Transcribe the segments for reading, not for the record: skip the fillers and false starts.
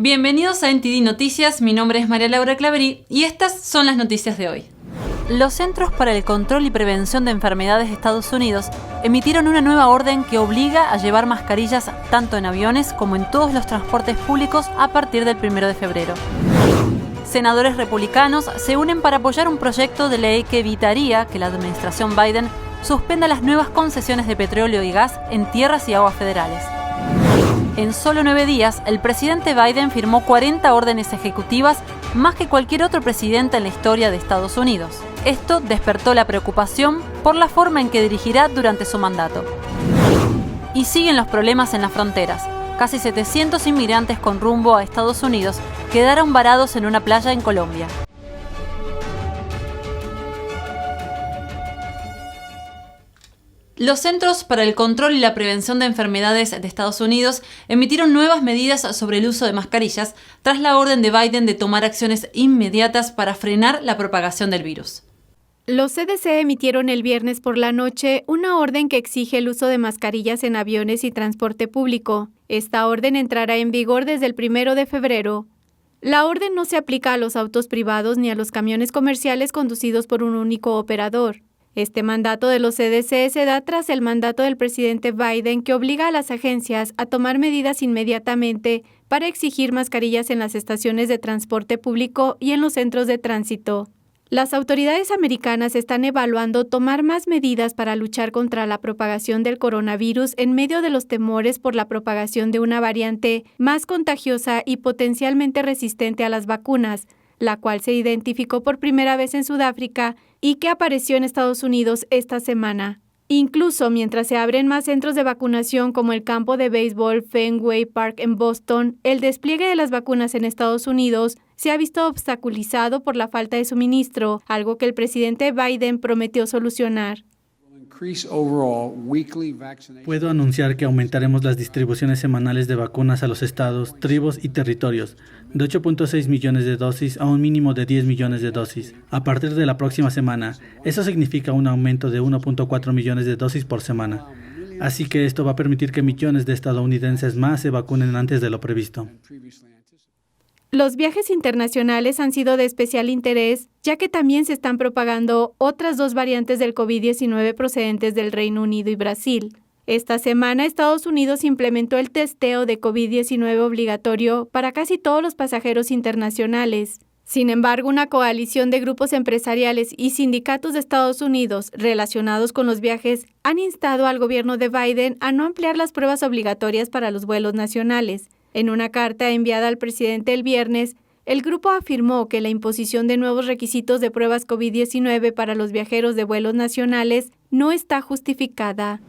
Bienvenidos a NTD Noticias, mi nombre es María Laura Claverí y estas son las noticias de hoy. Los Centros para el Control y Prevención de Enfermedades de Estados Unidos emitieron una nueva orden que obliga a llevar mascarillas tanto en aviones como en todos los transportes públicos a partir del 1 de febrero. Senadores republicanos se unen para apoyar un proyecto de ley que evitaría que la administración Biden suspenda las nuevas concesiones de petróleo y gas en tierras y aguas federales. En solo 9 días, el presidente Biden firmó 40 órdenes ejecutivas, más que cualquier otro presidente en la historia de Estados Unidos. Esto despertó la preocupación por la forma en que dirigirá durante su mandato. Y siguen los problemas en las fronteras. Casi 700 inmigrantes con rumbo a Estados Unidos quedaron varados en una playa en Colombia. Los Centros para el Control y la Prevención de Enfermedades de Estados Unidos emitieron nuevas medidas sobre el uso de mascarillas tras la orden de Biden de tomar acciones inmediatas para frenar la propagación del virus. Los CDC emitieron el viernes por la noche una orden que exige el uso de mascarillas en aviones y transporte público. Esta orden entrará en vigor desde el 1 de febrero. La orden no se aplica a los autos privados ni a los camiones comerciales conducidos por un único operador. Este mandato de los CDC se da tras el mandato del presidente Biden que obliga a las agencias a tomar medidas inmediatamente para exigir mascarillas en las estaciones de transporte público y en los centros de tránsito. Las autoridades americanas están evaluando tomar más medidas para luchar contra la propagación del coronavirus en medio de los temores por la propagación de una variante más contagiosa y potencialmente resistente a las vacunas, la cual se identificó por primera vez en Sudáfrica y que apareció en Estados Unidos esta semana. Incluso mientras se abren más centros de vacunación como el campo de béisbol Fenway Park en Boston, el despliegue de las vacunas en Estados Unidos se ha visto obstaculizado por la falta de suministro, algo que el presidente Biden prometió solucionar. Puedo anunciar que aumentaremos las distribuciones semanales de vacunas a los estados, tribus y territorios, de 8.6 millones de dosis a un mínimo de 10 millones de dosis, a partir de la próxima semana. Eso significa un aumento de 1.4 millones de dosis por semana. Así que esto va a permitir que millones de estadounidenses más se vacunen antes de lo previsto. Los viajes internacionales han sido de especial interés, ya que también se están propagando otras 2 variantes del COVID-19 procedentes del Reino Unido y Brasil. Esta semana, Estados Unidos implementó el testeo de COVID-19 obligatorio para casi todos los pasajeros internacionales. Sin embargo, una coalición de grupos empresariales y sindicatos de Estados Unidos relacionados con los viajes han instado al gobierno de Biden a no ampliar las pruebas obligatorias para los vuelos nacionales. En una carta enviada al presidente el viernes, el grupo afirmó que la imposición de nuevos requisitos de pruebas COVID-19 para los viajeros de vuelos nacionales no está justificada.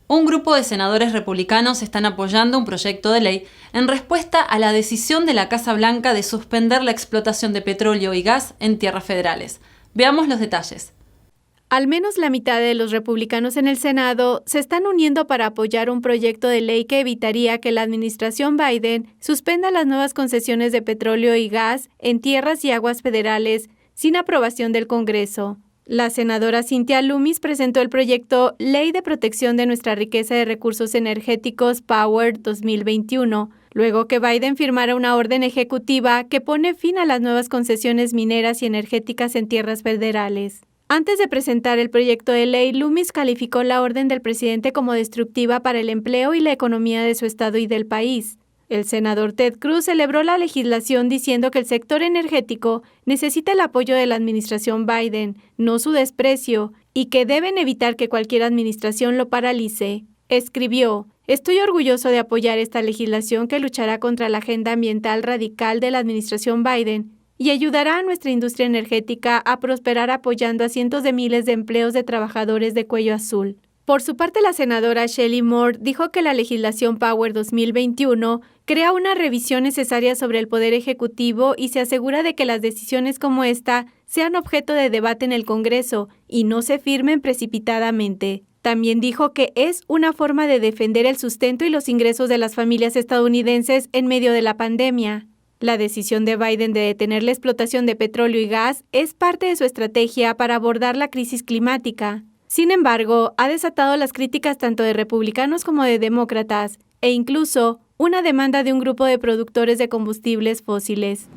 Un grupo de senadores republicanos están apoyando un proyecto de ley en respuesta a la decisión de la Casa Blanca de suspender la explotación de petróleo y gas en tierras federales. Veamos los detalles. Al menos la mitad de los republicanos en el Senado se están uniendo para apoyar un proyecto de ley que evitaría que la administración Biden suspenda las nuevas concesiones de petróleo y gas en tierras y aguas federales sin aprobación del Congreso. La senadora Cynthia Lummis presentó el proyecto Ley de Protección de Nuestra Riqueza de Recursos Energéticos Power 2021, luego que Biden firmara una orden ejecutiva que pone fin a las nuevas concesiones mineras y energéticas en tierras federales. Antes de presentar el proyecto de ley, Lummis calificó la orden del presidente como destructiva para el empleo y la economía de su estado y del país. El senador Ted Cruz celebró la legislación diciendo que el sector energético necesita el apoyo de la administración Biden, no su desprecio, y que deben evitar que cualquier administración lo paralice. Escribió: "Estoy orgulloso de apoyar esta legislación que luchará contra la agenda ambiental radical de la administración Biden y ayudará a nuestra industria energética a prosperar apoyando a cientos de miles de empleos de trabajadores de cuello azul". Por su parte, la senadora Shelley Moore dijo que la legislación Power 2021 crea una revisión necesaria sobre el Poder Ejecutivo y se asegura de que las decisiones como esta sean objeto de debate en el Congreso y no se firmen precipitadamente. También dijo que es una forma de defender el sustento y los ingresos de las familias estadounidenses en medio de la pandemia. La decisión de Biden de detener la explotación de petróleo y gas es parte de su estrategia para abordar la crisis climática. Sin embargo, ha desatado las críticas tanto de republicanos como de demócratas, e incluso una demanda de un grupo de productores de combustibles fósiles.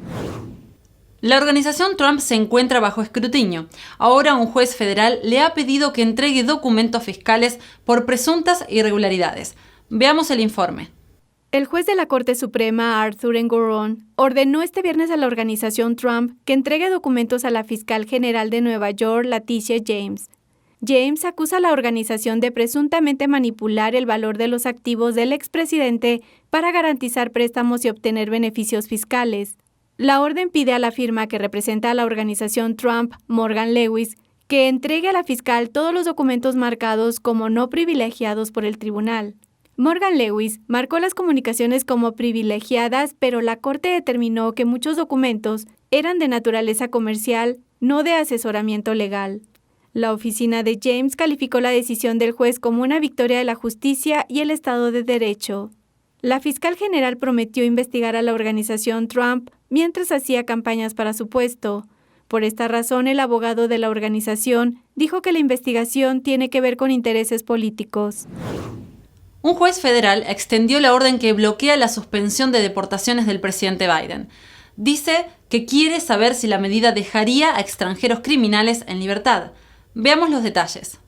La organización Trump se encuentra bajo escrutinio. Ahora un juez federal le ha pedido que entregue documentos fiscales por presuntas irregularidades. Veamos el informe. El juez de la Corte Suprema, Arthur Engoron, ordenó este viernes a la organización Trump que entregue documentos a la fiscal general de Nueva York, Letitia James. James acusa a la organización de presuntamente manipular el valor de los activos del expresidente para garantizar préstamos y obtener beneficios fiscales. La orden pide a la firma que representa a la organización Trump, Morgan Lewis, que entregue a la fiscal todos los documentos marcados como no privilegiados por el tribunal. Morgan Lewis marcó las comunicaciones como privilegiadas, pero la Corte determinó que muchos documentos eran de naturaleza comercial, no de asesoramiento legal. La oficina de James calificó la decisión del juez como una victoria de la justicia y el Estado de Derecho. La fiscal general prometió investigar a la organización Trump mientras hacía campañas para su puesto. Por esta razón, el abogado de la organización dijo que la investigación tiene que ver con intereses políticos. Un juez federal extendió la orden que bloquea la suspensión de deportaciones del presidente Biden. Dice que quiere saber si la medida dejaría a extranjeros criminales en libertad. Veamos los detalles.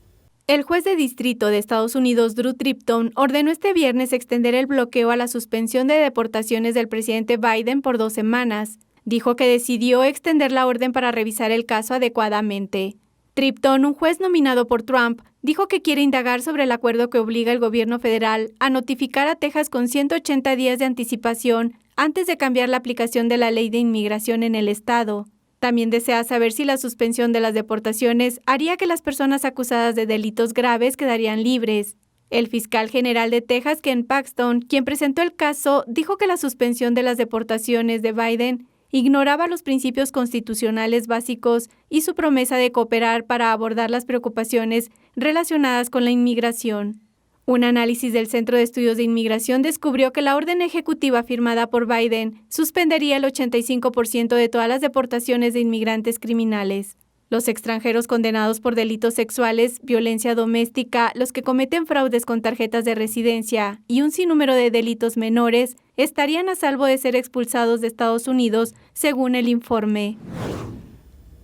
El juez de distrito de Estados Unidos, Drew Tripton, ordenó este viernes extender el bloqueo a la suspensión de deportaciones del presidente Biden por 2 semanas. Dijo que decidió extender la orden para revisar el caso adecuadamente. Tripton, un juez nominado por Trump, dijo que quiere indagar sobre el acuerdo que obliga al gobierno federal a notificar a Texas con 180 días de anticipación antes de cambiar la aplicación de la ley de inmigración en el estado. También desea saber si la suspensión de las deportaciones haría que las personas acusadas de delitos graves quedarían libres. El fiscal general de Texas, Ken Paxton, quien presentó el caso, dijo que la suspensión de las deportaciones de Biden ignoraba los principios constitucionales básicos y su promesa de cooperar para abordar las preocupaciones relacionadas con la inmigración. Un análisis del Centro de Estudios de Inmigración descubrió que la orden ejecutiva firmada por Biden suspendería el 85% de todas las deportaciones de inmigrantes criminales. Los extranjeros condenados por delitos sexuales, violencia doméstica, los que cometen fraudes con tarjetas de residencia y un sinnúmero de delitos menores estarían a salvo de ser expulsados de Estados Unidos, según el informe.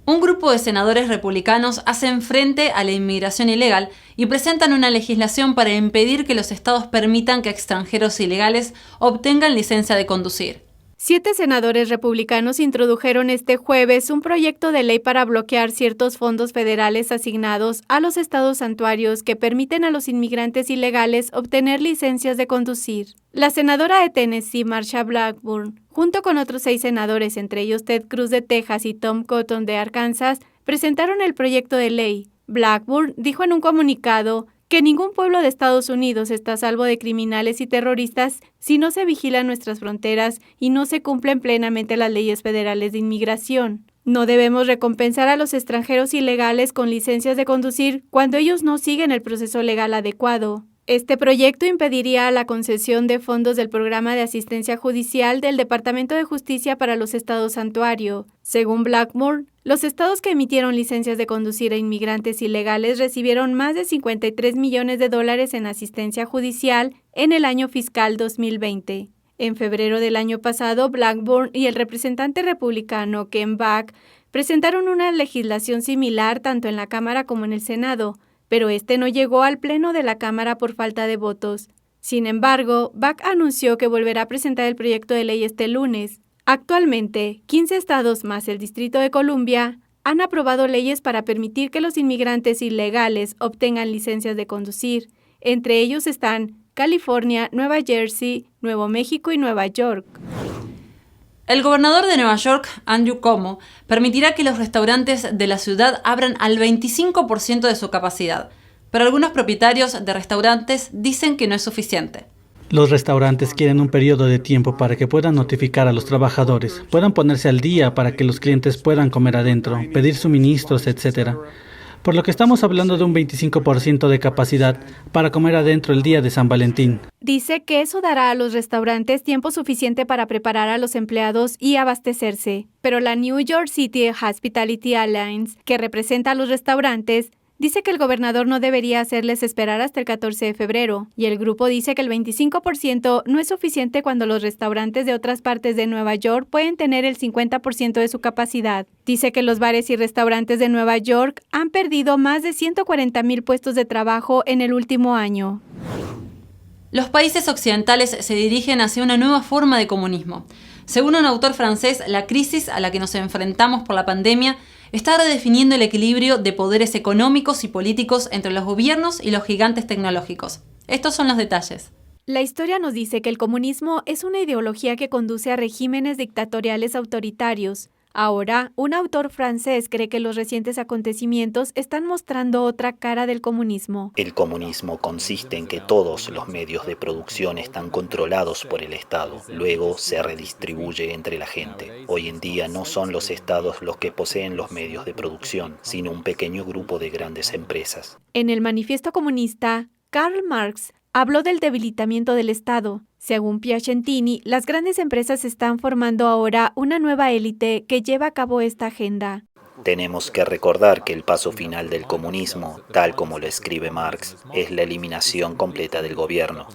Un grupo de senadores republicanos hacen frente a la inmigración ilegal y presentan una legislación para impedir que los estados permitan que extranjeros ilegales obtengan licencia de conducir. 7 senadores republicanos introdujeron este jueves un proyecto de ley para bloquear ciertos fondos federales asignados a los estados santuarios que permiten a los inmigrantes ilegales obtener licencias de conducir. La senadora de Tennessee, Marsha Blackburn, junto con otros 6 senadores, entre ellos Ted Cruz de Texas y Tom Cotton de Arkansas, presentaron el proyecto de ley. Blackburn dijo en un comunicado que ningún pueblo de Estados Unidos está a salvo de criminales y terroristas si no se vigilan nuestras fronteras y no se cumplen plenamente las leyes federales de inmigración. No debemos recompensar a los extranjeros ilegales con licencias de conducir cuando ellos no siguen el proceso legal adecuado. Este proyecto impediría la concesión de fondos del Programa de Asistencia Judicial del Departamento de Justicia para los Estados Santuario. Según Blackburn, los estados que emitieron licencias de conducir a inmigrantes ilegales recibieron más de $53 millones en asistencia judicial en el año fiscal 2020. En febrero del año pasado, Blackburn y el representante republicano Ken Buck presentaron una legislación similar tanto en la Cámara como en el Senado, pero este no llegó al pleno de la Cámara por falta de votos. Sin embargo, Buck anunció que volverá a presentar el proyecto de ley este lunes. Actualmente, 15 estados más el Distrito de Columbia han aprobado leyes para permitir que los inmigrantes ilegales obtengan licencias de conducir. Entre ellos están California, Nueva Jersey, Nuevo México y Nueva York. El gobernador de Nueva York, Andrew Cuomo, permitirá que los restaurantes de la ciudad abran al 25% de su capacidad, pero algunos propietarios de restaurantes dicen que no es suficiente. Los restaurantes quieren un periodo de tiempo para que puedan notificar a los trabajadores, puedan ponerse al día para que los clientes puedan comer adentro, pedir suministros, etc. Por lo que estamos hablando de un 25% de capacidad para comer adentro el día de San Valentín. Dice que eso dará a los restaurantes tiempo suficiente para preparar a los empleados y abastecerse. Pero la New York City Hospitality Alliance, que representa a los restaurantes, dice que el gobernador no debería hacerles esperar hasta el 14 de febrero, y el grupo dice que el 25% no es suficiente cuando los restaurantes de otras partes de Nueva York pueden tener el 50% de su capacidad. Dice que los bares y restaurantes de Nueva York han perdido más de 140,000 puestos de trabajo en el último año. Los países occidentales se dirigen hacia una nueva forma de comunismo. Según un autor francés, la crisis a la que nos enfrentamos por la pandemia está redefiniendo el equilibrio de poderes económicos y políticos entre los gobiernos y los gigantes tecnológicos. Estos son los detalles. La historia nos dice que el comunismo es una ideología que conduce a regímenes dictatoriales autoritarios. Ahora, un autor francés cree que los recientes acontecimientos están mostrando otra cara del comunismo. El comunismo consiste en que todos los medios de producción están controlados por el Estado. Luego se redistribuye entre la gente. Hoy en día no son los estados los que poseen los medios de producción, sino un pequeño grupo de grandes empresas. En el Manifiesto Comunista, Karl Marx habló del debilitamiento del Estado. Según Piacentini, las grandes empresas están formando ahora una nueva élite que lleva a cabo esta agenda. Tenemos que recordar que el paso final del comunismo, tal como lo escribe Marx, es la eliminación completa del gobierno.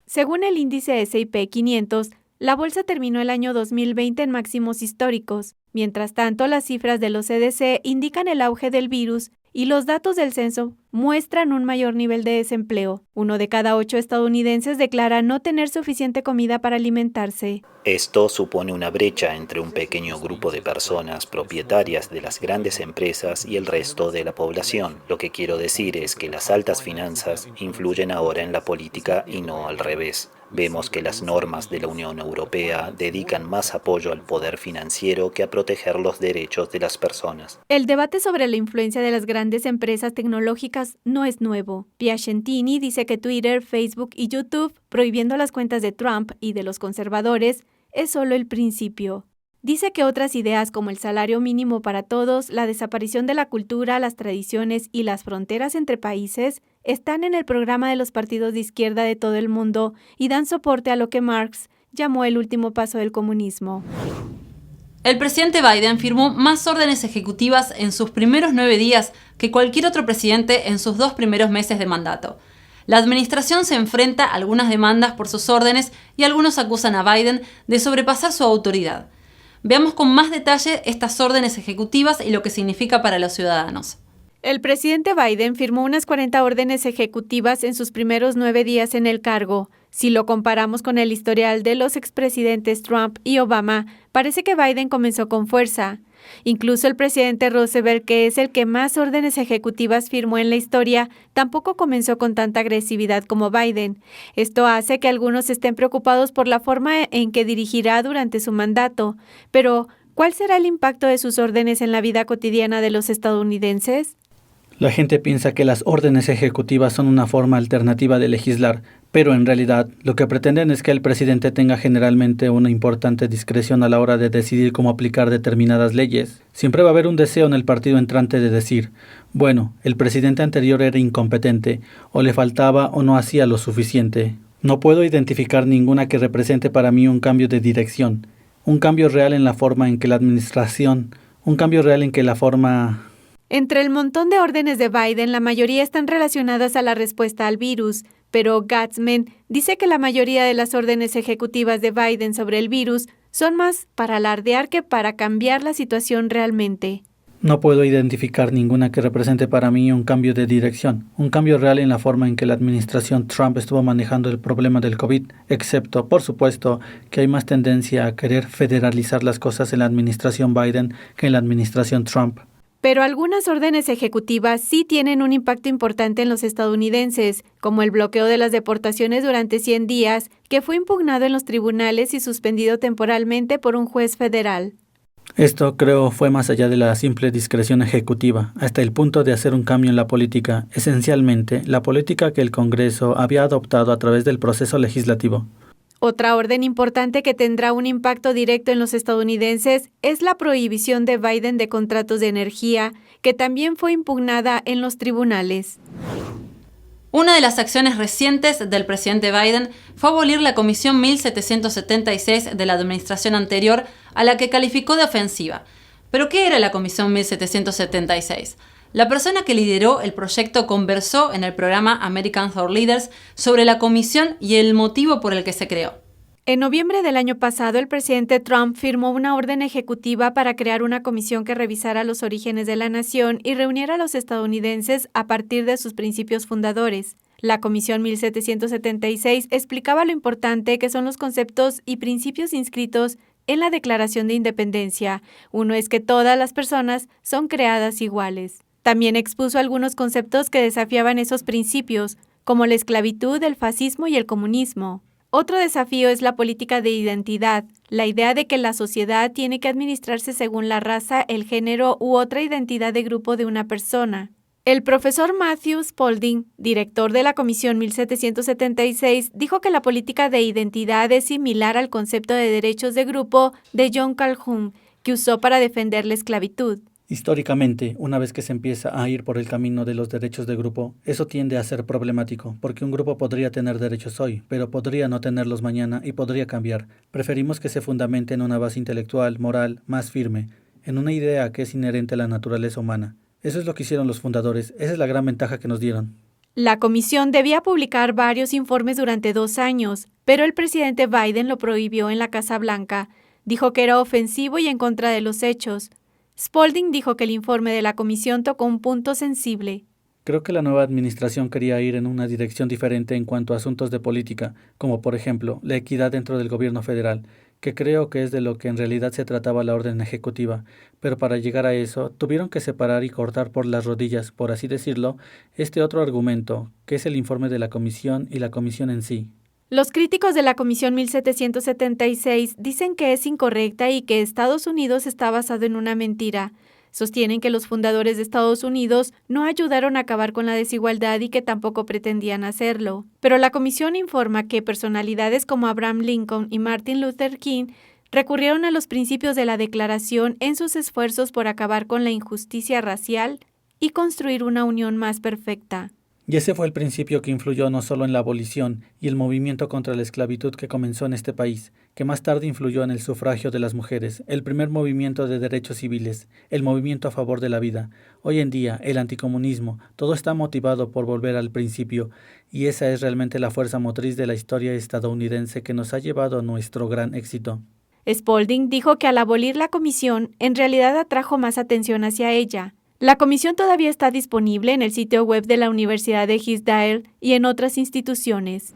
Según el índice S&P 500, la bolsa terminó el año 2020 en máximos históricos. Mientras tanto, las cifras de los CDC indican el auge del virus y los datos del censo muestran un mayor nivel de desempleo. 1 de cada 8 estadounidenses declara no tener suficiente comida para alimentarse. Esto supone una brecha entre un pequeño grupo de personas propietarias de las grandes empresas y el resto de la población. Lo que quiero decir es que las altas finanzas influyen ahora en la política y no al revés. Vemos que las normas de la Unión Europea dedican más apoyo al poder financiero que a proteger los derechos de las personas. El debate sobre la influencia de las grandes empresas tecnológicas no es nuevo. Piacentini dice que Twitter, Facebook y YouTube, prohibiendo las cuentas de Trump y de los conservadores, es solo el principio. Dice que otras ideas como el salario mínimo para todos, la desaparición de la cultura, las tradiciones y las fronteras entre países están en el programa de los partidos de izquierda de todo el mundo y dan soporte a lo que Marx llamó el último paso del comunismo. El presidente Biden firmó más órdenes ejecutivas en sus primeros 9 días que cualquier otro presidente en sus 2 primeros meses de mandato. La administración se enfrenta a algunas demandas por sus órdenes y algunos acusan a Biden de sobrepasar su autoridad. Veamos con más detalle estas órdenes ejecutivas y lo que significa para los ciudadanos. El presidente Biden firmó unas 40 órdenes ejecutivas en sus primeros 9 días en el cargo. Si lo comparamos con el historial de los expresidentes Trump y Obama, parece que Biden comenzó con fuerza. Incluso el presidente Roosevelt, que es el que más órdenes ejecutivas firmó en la historia, tampoco comenzó con tanta agresividad como Biden. Esto hace que algunos estén preocupados por la forma en que dirigirá durante su mandato. Pero, ¿cuál será el impacto de sus órdenes en la vida cotidiana de los estadounidenses? La gente piensa que las órdenes ejecutivas son una forma alternativa de legislar, pero en realidad lo que pretenden es que el presidente tenga generalmente una importante discreción a la hora de decidir cómo aplicar determinadas leyes. Siempre va a haber un deseo en el partido entrante de decir, bueno, el presidente anterior era incompetente, o le faltaba o no hacía lo suficiente. No puedo identificar ninguna que represente para mí un cambio de dirección, un cambio real en la forma en que la administración, un cambio real en que la forma... Entre el montón de órdenes de Biden, la mayoría están relacionadas a la respuesta al virus, pero Gatzman dice que la mayoría de las órdenes ejecutivas de Biden sobre el virus son más para alardear que para cambiar la situación realmente. No puedo identificar ninguna que represente para mí un cambio de dirección, un cambio real en la forma en que la administración Trump estuvo manejando el problema del COVID, excepto, por supuesto, que hay más tendencia a querer federalizar las cosas en la administración Biden que en la administración Trump. Pero algunas órdenes ejecutivas sí tienen un impacto importante en los estadounidenses, como el bloqueo de las deportaciones durante 100 días, que fue impugnado en los tribunales y suspendido temporalmente por un juez federal. Esto, creo, fue más allá de la simple discreción ejecutiva, hasta el punto de hacer un cambio en la política, esencialmente la política que el Congreso había adoptado a través del proceso legislativo. Otra orden importante que tendrá un impacto directo en los estadounidenses es la prohibición de Biden de contratos de energía, que también fue impugnada en los tribunales. Una de las acciones recientes del presidente Biden fue abolir la Comisión 1776 de la administración anterior, a la que calificó de ofensiva. ¿Pero qué era la Comisión 1776? La persona que lideró el proyecto conversó en el programa American Thought Leaders sobre la comisión y el motivo por el que se creó. En noviembre del año pasado, el presidente Trump firmó una orden ejecutiva para crear una comisión que revisara los orígenes de la nación y reuniera a los estadounidenses a partir de sus principios fundadores. La Comisión 1776 explicaba lo importante que son los conceptos y principios inscritos en la Declaración de Independencia. Uno es que todas las personas son creadas iguales. También expuso algunos conceptos que desafiaban esos principios, como la esclavitud, el fascismo y el comunismo. Otro desafío es la política de identidad, la idea de que la sociedad tiene que administrarse según la raza, el género u otra identidad de grupo de una persona. El profesor Matthew Spalding, director de la Comisión 1776, dijo que la política de identidad es similar al concepto de derechos de grupo de John Calhoun, que usó para defender la esclavitud. Históricamente, una vez que se empieza a ir por el camino de los derechos de grupo, eso tiende a ser problemático, porque un grupo podría tener derechos hoy, pero podría no tenerlos mañana y podría cambiar. Preferimos que se fundamente en una base intelectual, moral, más firme, en una idea que es inherente a la naturaleza humana. Eso es lo que hicieron los fundadores, esa es la gran ventaja que nos dieron. La comisión debía publicar varios informes durante 2 años, pero el presidente Biden lo prohibió en la Casa Blanca. Dijo que era ofensivo y en contra de los hechos. Spalding dijo que el informe de la comisión tocó un punto sensible. Creo que la nueva administración quería ir en una dirección diferente en cuanto a asuntos de política, como por ejemplo la equidad dentro del gobierno federal, que creo que es de lo que en realidad se trataba la orden ejecutiva, pero para llegar a eso tuvieron que separar y cortar por las rodillas, por así decirlo, este otro argumento, que es el informe de la comisión y la comisión en sí. Los críticos de la Comisión 1776 dicen que es incorrecta y que Estados Unidos está basado en una mentira. Sostienen que los fundadores de Estados Unidos no ayudaron a acabar con la desigualdad y que tampoco pretendían hacerlo. Pero la comisión informa que personalidades como Abraham Lincoln y Martin Luther King recurrieron a los principios de la Declaración en sus esfuerzos por acabar con la injusticia racial y construir una unión más perfecta. Y ese fue el principio que influyó no solo en la abolición y el movimiento contra la esclavitud que comenzó en este país, que más tarde influyó en el sufragio de las mujeres, el primer movimiento de derechos civiles, el movimiento a favor de la vida. Hoy en día, el anticomunismo, todo está motivado por volver al principio, y esa es realmente la fuerza motriz de la historia estadounidense que nos ha llevado a nuestro gran éxito. Spalding dijo que al abolir la comisión, en realidad atrajo más atención hacia ella. La comisión todavía está disponible en el sitio web de la Universidad de Hillsdale y en otras instituciones.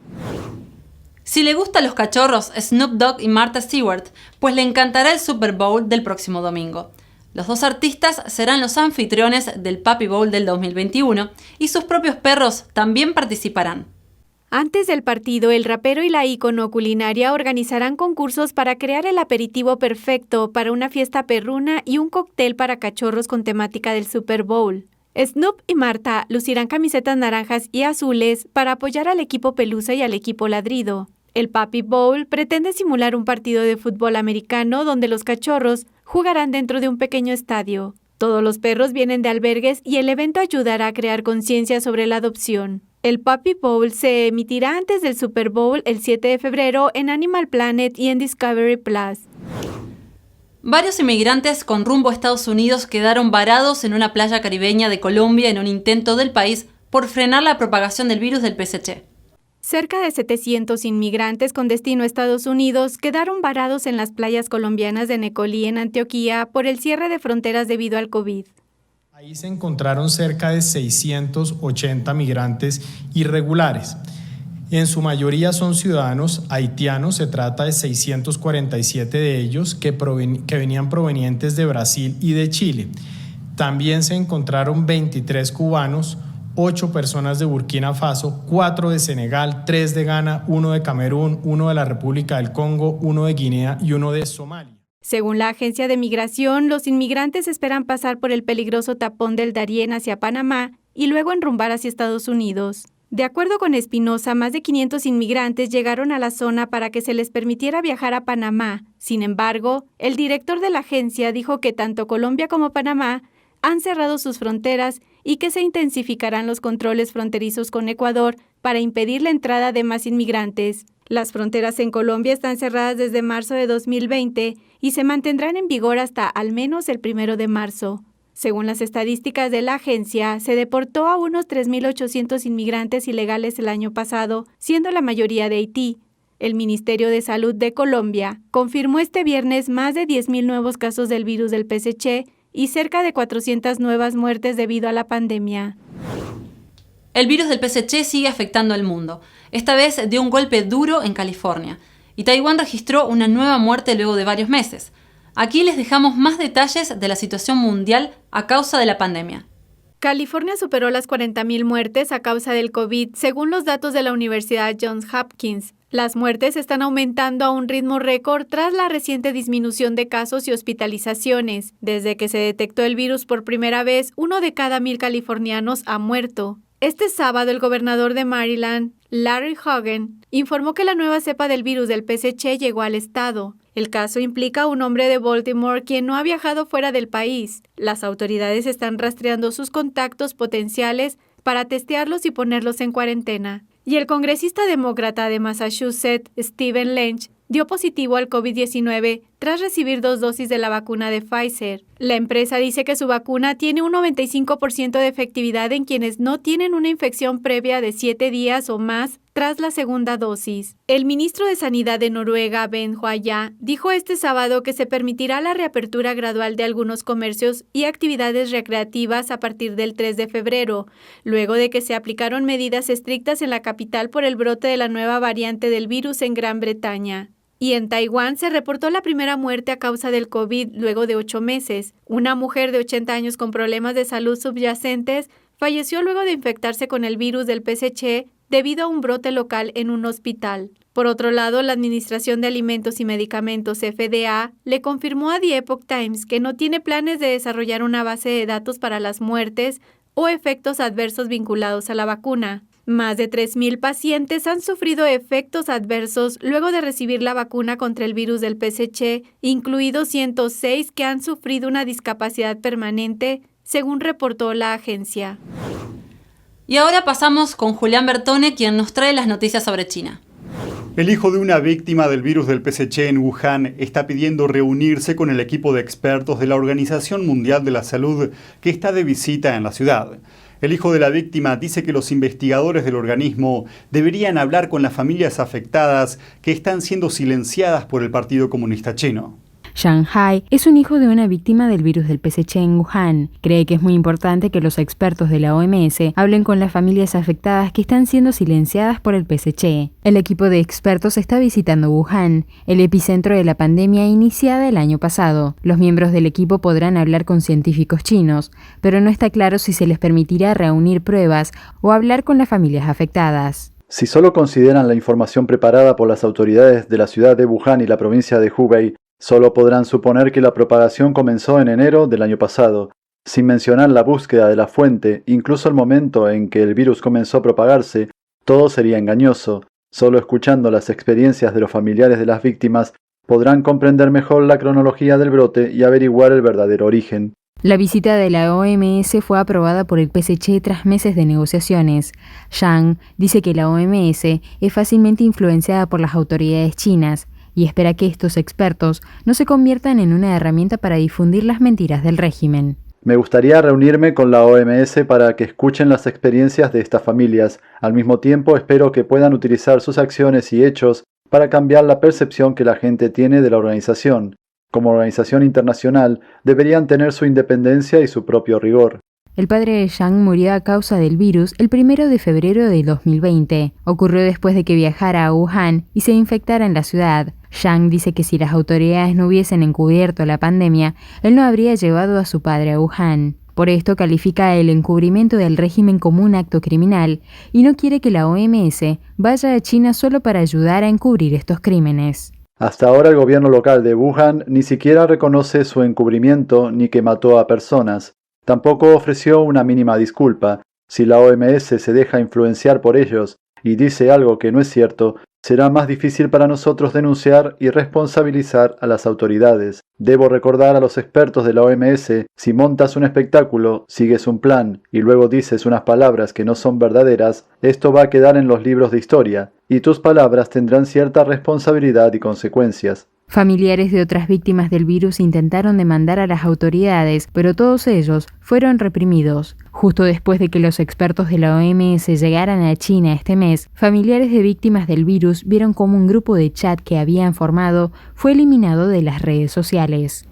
Si le gustan los cachorros, Snoop Dogg y Martha Stewart, pues le encantará el Super Bowl del próximo domingo. Los dos artistas serán los anfitriones del Puppy Bowl del 2021 y sus propios perros también participarán. Antes del partido, el rapero y la ícono culinaria organizarán concursos para crear el aperitivo perfecto para una fiesta perruna y un cóctel para cachorros con temática del Super Bowl. Snoop y Martha lucirán camisetas naranjas y azules para apoyar al equipo Pelusa y al equipo Ladrido. El Puppy Bowl pretende simular un partido de fútbol americano donde los cachorros jugarán dentro de un pequeño estadio. Todos los perros vienen de albergues y el evento ayudará a crear conciencia sobre la adopción. El Puppy Bowl se emitirá antes del Super Bowl el 7 de febrero en Animal Planet y en Discovery Plus. Varios inmigrantes con rumbo a Estados Unidos quedaron varados en una playa caribeña de Colombia en un intento del país por frenar la propagación del virus del PSC. Cerca de 700 inmigrantes con destino a Estados Unidos quedaron varados en las playas colombianas de Necolí en Antioquia por el cierre de fronteras debido al COVID. Ahí se encontraron cerca de 680 migrantes irregulares. En su mayoría son ciudadanos haitianos, se trata de 647 de ellos que venían provenientes de Brasil y de Chile. También se encontraron 23 cubanos, 8 personas de Burkina Faso, 4 de Senegal, 3 de Ghana, 1 de Camerún, 1 de la República del Congo, 1 de Guinea y 1 de Somalia. Según la Agencia de Migración, los inmigrantes esperan pasar por el peligroso tapón del Darién hacia Panamá y luego enrumbar hacia Estados Unidos. De acuerdo con Espinosa, más de 500 inmigrantes llegaron a la zona para que se les permitiera viajar a Panamá. Sin embargo, el director de la agencia dijo que tanto Colombia como Panamá han cerrado sus fronteras y que se intensificarán los controles fronterizos con Ecuador para impedir la entrada de más inmigrantes. Las fronteras en Colombia están cerradas desde marzo de 2020 y se mantendrán en vigor hasta al menos el 1 de marzo. Según las estadísticas de la agencia, se deportó a unos 3.800 inmigrantes ilegales el año pasado, siendo la mayoría de Haití. El Ministerio de Salud de Colombia confirmó este viernes más de 10.000 nuevos casos del virus del PSC y cerca de 400 nuevas muertes debido a la pandemia. El virus del PSC sigue afectando al mundo. Esta vez dio un golpe duro en California. Y Taiwán registró una nueva muerte luego de varios meses. Aquí les dejamos más detalles de la situación mundial a causa de la pandemia. California superó las 40.000 muertes a causa del COVID, según los datos de la Universidad Johns Hopkins. Las muertes están aumentando a un ritmo récord tras la reciente disminución de casos y hospitalizaciones. Desde que se detectó el virus por primera vez, 1 de cada 1.000 californianos ha muerto. Este sábado, el gobernador de Maryland, Larry Hogan, informó que la nueva cepa del virus del PSC llegó al estado. El caso implica a un hombre de Baltimore quien no ha viajado fuera del país. Las autoridades están rastreando sus contactos potenciales para testearlos y ponerlos en cuarentena. Y el congresista demócrata de Massachusetts, Stephen Lynch, dio positivo al COVID-19 tras recibir 2 dosis de la vacuna de Pfizer. La empresa dice que su vacuna tiene un 95% de efectividad en quienes no tienen una infección previa de 7 días o más tras la segunda dosis. El ministro de Sanidad de Noruega, Bent Høie, dijo este sábado que se permitirá la reapertura gradual de algunos comercios y actividades recreativas a partir del 3 de febrero, luego de que se aplicaron medidas estrictas en la capital por el brote de la nueva variante del virus en Gran Bretaña. Y en Taiwán se reportó la primera muerte a causa del COVID luego de 8 meses. Una mujer de 80 años con problemas de salud subyacentes falleció luego de infectarse con el virus del PSC debido a un brote local en un hospital. Por otro lado, la Administración de Alimentos y Medicamentos FDA le confirmó a The Epoch Times que no tiene planes de desarrollar una base de datos para las muertes o efectos adversos vinculados a la vacuna. Más de 3.000 pacientes han sufrido efectos adversos luego de recibir la vacuna contra el virus del PSC, incluidos 106 que han sufrido una discapacidad permanente, según reportó la agencia. Y ahora pasamos con Julián Bertone, quien nos trae las noticias sobre China. El hijo de una víctima del virus del PSC en Wuhan está pidiendo reunirse con el equipo de expertos de la Organización Mundial de la Salud que está de visita en la ciudad. El hijo de la víctima dice que los investigadores del organismo deberían hablar con las familias afectadas que están siendo silenciadas por el Partido Comunista Chino. Zhang Hai es un hijo de una víctima del virus del PSC en Wuhan. Cree que es muy importante que los expertos de la OMS hablen con las familias afectadas que están siendo silenciadas por el PSC. El equipo de expertos está visitando Wuhan, el epicentro de la pandemia iniciada el año pasado. Los miembros del equipo podrán hablar con científicos chinos, pero no está claro si se les permitirá reunir pruebas o hablar con las familias afectadas. Si solo consideran la información preparada por las autoridades de la ciudad de Wuhan y la provincia de Hubei, solo podrán suponer que la propagación comenzó en enero del año pasado, sin mencionar la búsqueda de la fuente, incluso el momento en que el virus comenzó a propagarse. Todo sería engañoso. Solo escuchando las experiencias de los familiares de las víctimas podrán comprender mejor la cronología del brote y averiguar el verdadero origen. La visita de la OMS fue aprobada por el PSC tras meses de negociaciones. Zhang dice que la OMS es fácilmente influenciada por las autoridades chinas y espera que estos expertos no se conviertan en una herramienta para difundir las mentiras del régimen. Me gustaría reunirme con la OMS para que escuchen las experiencias de estas familias. Al mismo tiempo, espero que puedan utilizar sus acciones y hechos para cambiar la percepción que la gente tiene de la organización. Como organización internacional, deberían tener su independencia y su propio rigor. El padre de Zhang murió a causa del virus el 1 de febrero de 2020. Ocurrió después de que viajara a Wuhan y se infectara en la ciudad. Zhang dice que si las autoridades no hubiesen encubierto la pandemia, él no habría llevado a su padre a Wuhan. Por esto califica el encubrimiento del régimen como un acto criminal y no quiere que la OMS vaya a China solo para ayudar a encubrir estos crímenes. Hasta ahora el gobierno local de Wuhan ni siquiera reconoce su encubrimiento ni que mató a personas. Tampoco ofreció una mínima disculpa. Si la OMS se deja influenciar por ellos y dice algo que no es cierto, será más difícil para nosotros denunciar y responsabilizar a las autoridades. Debo recordar a los expertos de la OMS, si montas un espectáculo, sigues un plan y luego dices unas palabras que no son verdaderas, esto va a quedar en los libros de historia y tus palabras tendrán cierta responsabilidad y consecuencias. Familiares de otras víctimas del virus intentaron demandar a las autoridades, pero todos ellos fueron reprimidos. Justo después de que los expertos de la OMS llegaran a China este mes, familiares de víctimas del virus vieron cómo un grupo de chat que habían formado fue eliminado de las redes sociales.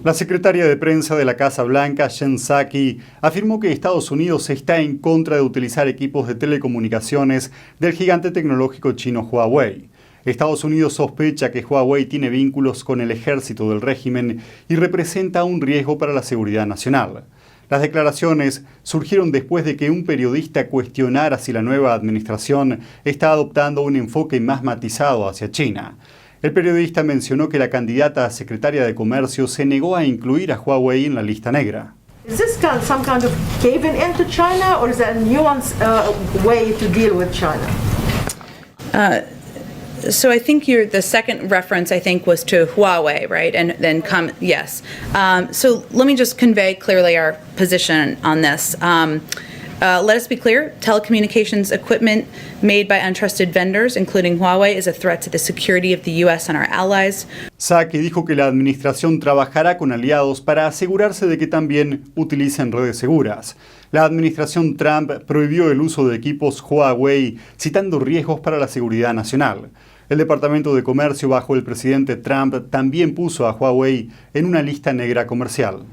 La secretaria de prensa de la Casa Blanca, Jen Psaki, afirmó que Estados Unidos está en contra de utilizar equipos de telecomunicaciones del gigante tecnológico chino Huawei. Estados Unidos sospecha que Huawei tiene vínculos con el ejército del régimen y representa un riesgo para la seguridad nacional. Las declaraciones surgieron después de que un periodista cuestionara si la nueva administración está adoptando un enfoque más matizado hacia China. El periodista mencionó que la candidata a secretaria de Comercio se negó a incluir a Huawei en la lista negra. Is this some kind of caving into China, or is that a nuanced way to deal with China? So I think the second reference, I think, was to Huawei, right? And then yes. So let me just convey clearly our position on this. Let us be clear, telecommunications equipment made by untrusted vendors, including Huawei, is a threat to the security of the U.S. and our allies. Psaki dijo que la administración trabajará con aliados para asegurarse de que también utilicen redes seguras. La administración Trump prohibió el uso de equipos Huawei, citando riesgos para la seguridad nacional. El Departamento de Comercio bajo el presidente Trump también puso a Huawei en una lista negra comercial.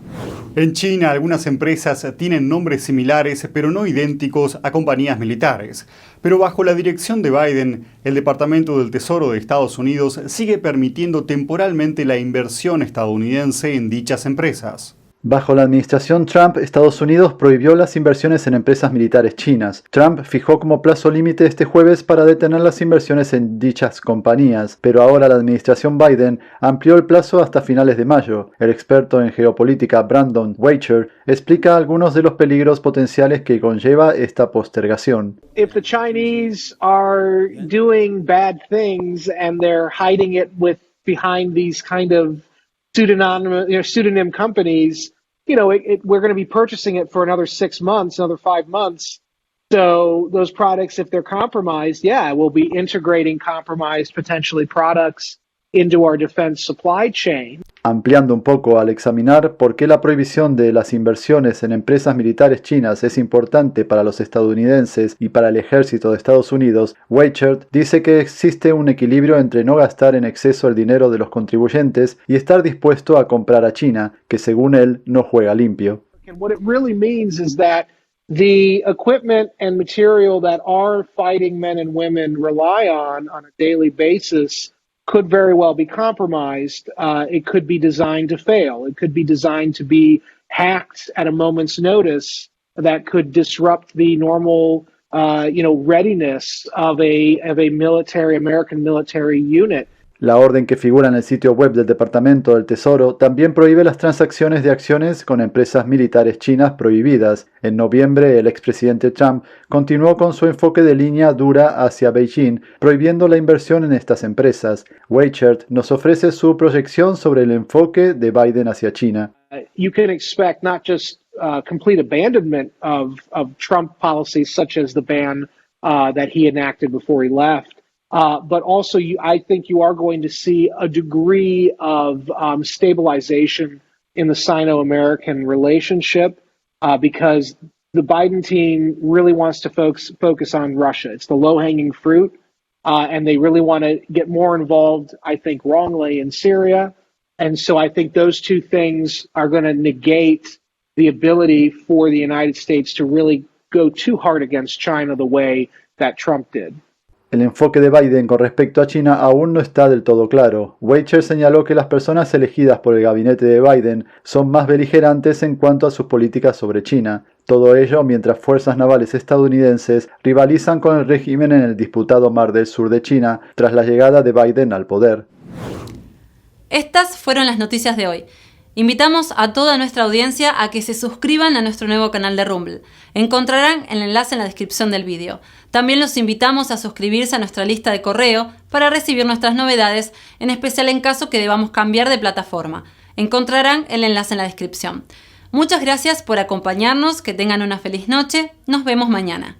En China, algunas empresas tienen nombres similares pero no idénticos a compañías militares. Pero bajo la dirección de Biden, el Departamento del Tesoro de Estados Unidos sigue permitiendo temporalmente la inversión estadounidense en dichas empresas. Bajo la administración Trump, Estados Unidos prohibió las inversiones en empresas militares chinas. Trump fijó como plazo límite este jueves para detener las inversiones en dichas compañías, pero ahora la administración Biden amplió el plazo hasta finales de mayo. El experto en geopolítica Brandon Weicher explica algunos de los peligros potenciales que conlleva esta postergación. If the Chinese are doing bad things and they're hiding it behind these kind of pseudonym companies, we're going to be purchasing it for another 6 months, another 5 months. So those products, if they're compromised, we'll be integrating compromised potentially products into our defense supply chain. Ampliando un poco al examinar por qué la prohibición de las inversiones en empresas militares chinas es importante para los estadounidenses y para el ejército de Estados Unidos, Weichert dice que existe un equilibrio entre no gastar en exceso el dinero de los contribuyentes y estar dispuesto a comprar a China, que según él no juega limpio. And what it really means is that the equipment and material that our fighting men and women rely on a daily basis could very well be compromised. It could be designed to fail. It could be designed to be hacked at a moment's notice that could disrupt the normal, readiness of a American military unit. La orden que figura en el sitio web del Departamento del Tesoro también prohíbe las transacciones de acciones con empresas militares chinas prohibidas. En noviembre, el expresidente Trump continuó con su enfoque de línea dura hacia Beijing, prohibiendo la inversión en estas empresas. Weichert nos ofrece su proyección sobre el enfoque de Biden hacia China. You can expect not just complete abandonment of Trump policies such as the ban that he enacted before he left. But also, I think you are going to see a degree of stabilization in the Sino-American relationship because the Biden team really wants to focus on Russia. It's the low-hanging fruit, and they really want to get more involved, I think, wrongly in Syria. And so I think those two things are going to negate the ability for the United States to really go too hard against China the way that Trump did. El enfoque de Biden con respecto a China aún no está del todo claro. Weicher señaló que las personas elegidas por el gabinete de Biden son más beligerantes en cuanto a sus políticas sobre China. Todo ello mientras fuerzas navales estadounidenses rivalizan con el régimen en el disputado Mar del Sur de China tras la llegada de Biden al poder. Estas fueron las noticias de hoy. Invitamos a toda nuestra audiencia a que se suscriban a nuestro nuevo canal de Rumble. Encontrarán el enlace en la descripción del vídeo. También los invitamos a suscribirse a nuestra lista de correo para recibir nuestras novedades, en especial en caso que debamos cambiar de plataforma. Encontrarán el enlace en la descripción. Muchas gracias por acompañarnos, que tengan una feliz noche. Nos vemos mañana.